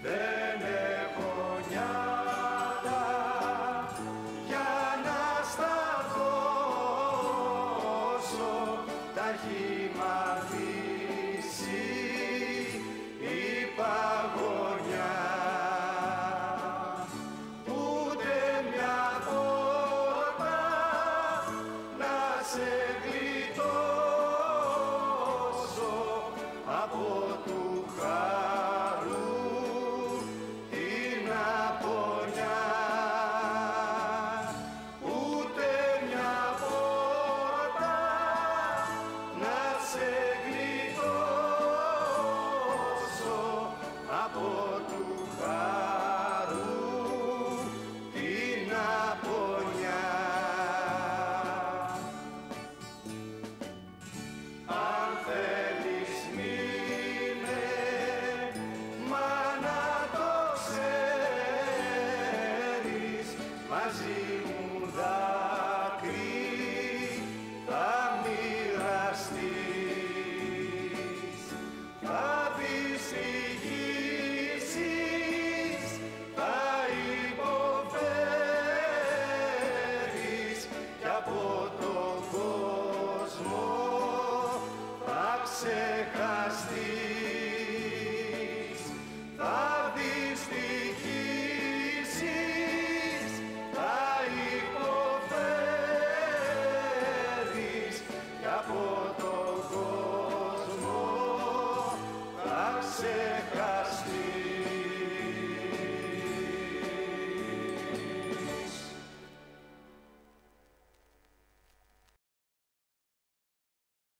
Δεν έχω νιάτα για να σταθώ όσο τα έχει μαθήσει η παγωνιά. Ούτε μια πόρτα να σε γλιτώσω από του χαρού την απονιά. Ούτε μια πόρτα να σε γλιτώσω από του χαρού την απονιά. Αν θέλεις μείνε, μα να το ξέρεις, μαζί μου δάκρυ θα μοιραστείς. Θα δυστυχήσεις, θα υποφέρεις κι από τον κόσμο θα ξεχαστείς.